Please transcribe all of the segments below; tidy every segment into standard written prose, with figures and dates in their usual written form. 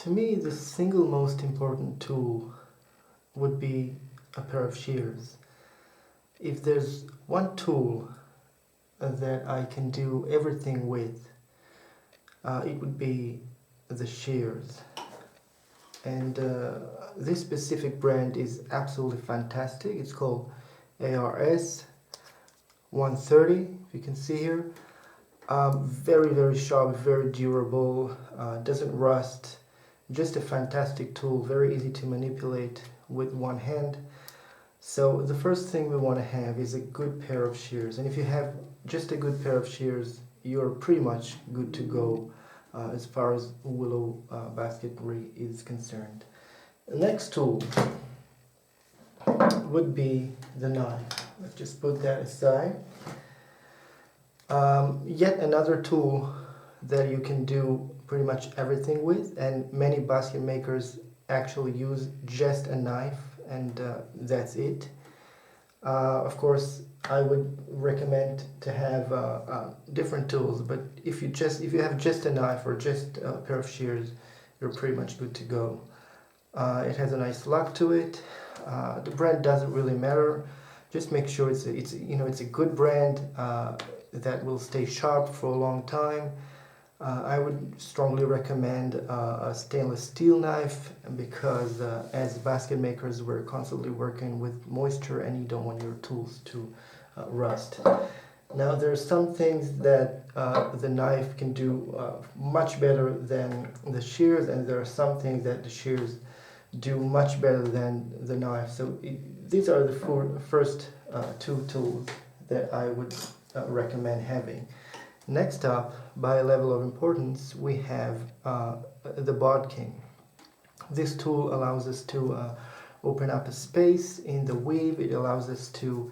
To me, the single most important tool would be a pair of shears. If there's one tool that I can do everything with, it would be the shears. And this specific brand is absolutely fantastic. It's called ARS 130, if you can see here. Very sharp, very durable, doesn't rust. Just a fantastic tool, very easy to manipulate with one hand. So the first thing we want to have is a good pair of shears, and if you have just a good pair of shears, you're pretty much good to go as far as Willow Basketry is concerned. The next tool would be the knife. Let's just put that aside. Yet another tool that you can do pretty much everything with, and many basket makers actually use just a knife and that's it. Of course, I would recommend to have different tools, but if you have just a knife or just a pair of shears, you're pretty much good to go. It has a nice lock to it. The brand doesn't really matter. Just make sure it's a good brand that will stay sharp for a long time. I would strongly recommend a stainless steel knife because as basket makers we're constantly working with moisture and you don't want your tools to rust. Now there are some things that the knife can do much better than the shears, and there are some things that the shears do much better than the knife. So these are the first two tools that I would recommend having. Next up, by level of importance, we have the Bodkin. This tool allows us to open up a space in the weave. It allows us to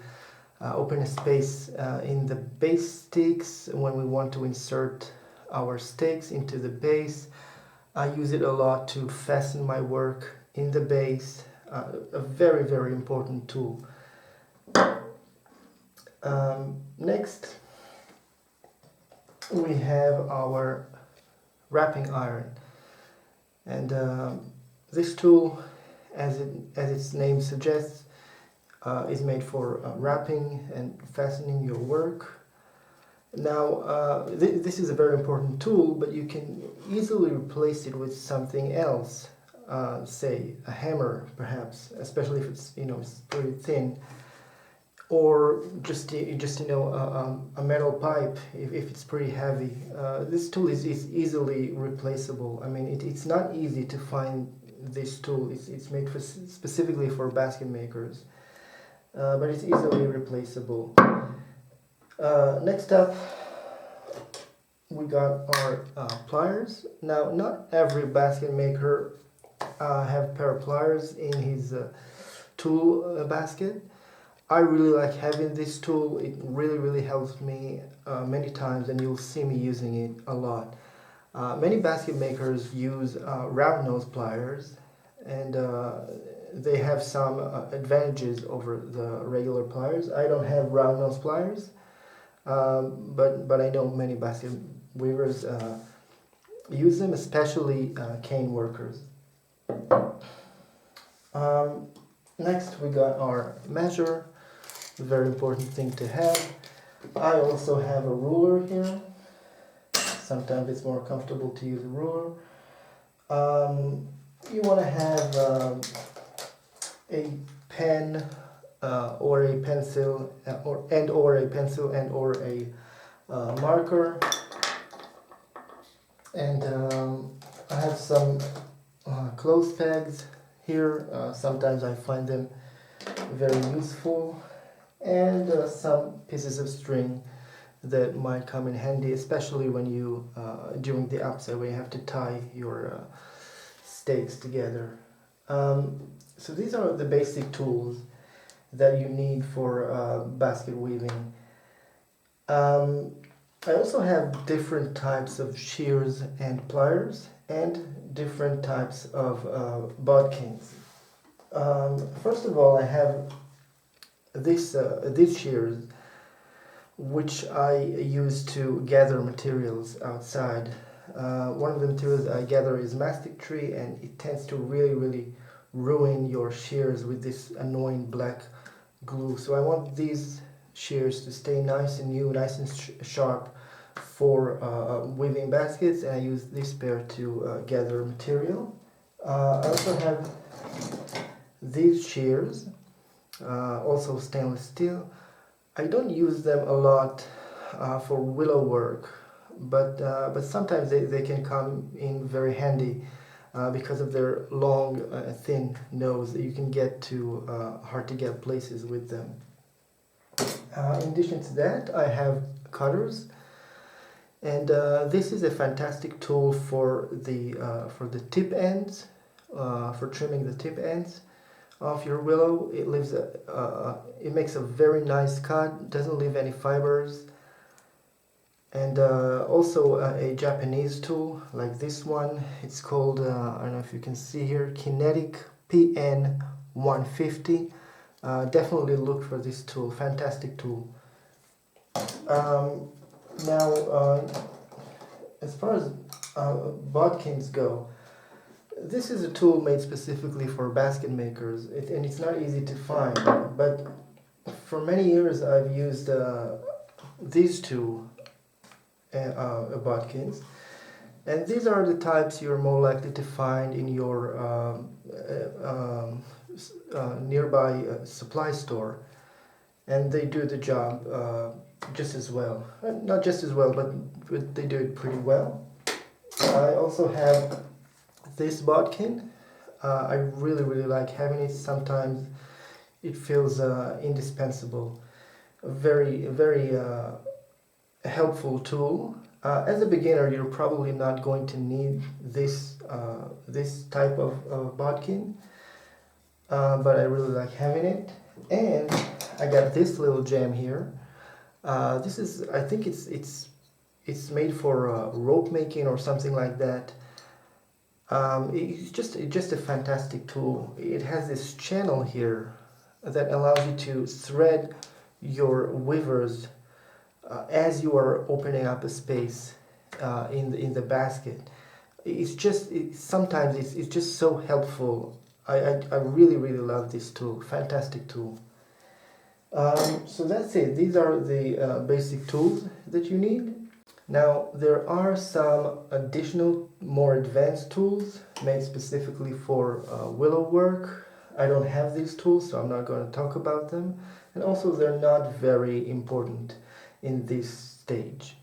open a space in the base stakes when we want to insert our stakes into the base. I use it a lot to fasten my work in the base. A very important tool. Next, we have our wrapping iron, and this tool, as its name suggests, is made for wrapping and fastening your work. Now this is a very important tool, but you can easily replace it with something else, say a hammer perhaps, especially if it's it's pretty thin, or just a metal pipe if it's pretty heavy. This tool is easily replaceable. I mean, it's not easy to find this tool. It's made specifically for basket makers, but it's easily replaceable. Next up, we got our pliers. Now, not every basket maker have a pair of pliers in his tool basket. I really like having this tool. It really helps me many times, and you'll see me using it a lot. Many basket makers use round nose pliers, and they have some advantages over the regular pliers. I don't have round nose pliers, but I know many basket weavers use them, especially cane workers. Next, we got our measure. Very important thing to have. I also have a ruler here. Sometimes it's more comfortable to use a ruler. You want to have a pen or a pencil, or a marker. And I have some clothes pegs here. Sometimes I find them very useful, and some pieces of string that might come in handy, especially when you during the upside, when you have to tie your stakes together. So these are the basic tools that you need for basket weaving. I also have different types of shears and pliers, and different types of bodkins. First of all, I have these shears, which I use to gather materials outside. One of the materials I gather is mastic tree, and it tends to really ruin your shears with this annoying black glue. So I want these shears to stay nice and new, nice and sharp for weaving baskets, and I use this pair to gather material. I also have these shears, also stainless steel. I don't use them a lot for willow work, but sometimes they can come in very handy because of their long, thin nose that you can get to hard to get places with them. In addition to that, I have cutters, and this is a fantastic tool for the tip ends, for trimming the tip ends of your willow. It makes a very nice cut, doesn't leave any fibers. And also a Japanese tool like this one. It's called, I don't know if you can see here, Kinetic PN 150. Definitely look for this tool, fantastic tool. Now, as far as Bodkins go, this is a tool made specifically for basket makers, and it's not easy to find, but for many years I've used these two Bodkins, and these are the types you're more likely to find in your nearby supply store, and they do the job just as well. Not just as well, but they do it pretty well. I also have this bodkin. I really like having it. Sometimes it feels indispensable. A very helpful tool. As a beginner, you're probably not going to need this type of bodkin, but I really like having it. And I got this little gem here. This is, I think it's made for rope making or something like that. It's just a fantastic tool. It has this channel here that allows you to thread your weavers as you are opening up a space in the basket. Sometimes it's just so helpful. I really love this tool. Fantastic tool. So that's it. These are the basic tools that you need. Now there are some additional, more advanced tools made specifically for willow work. I don't have these tools, so I'm not going to talk about them. And also they're not very important in this stage.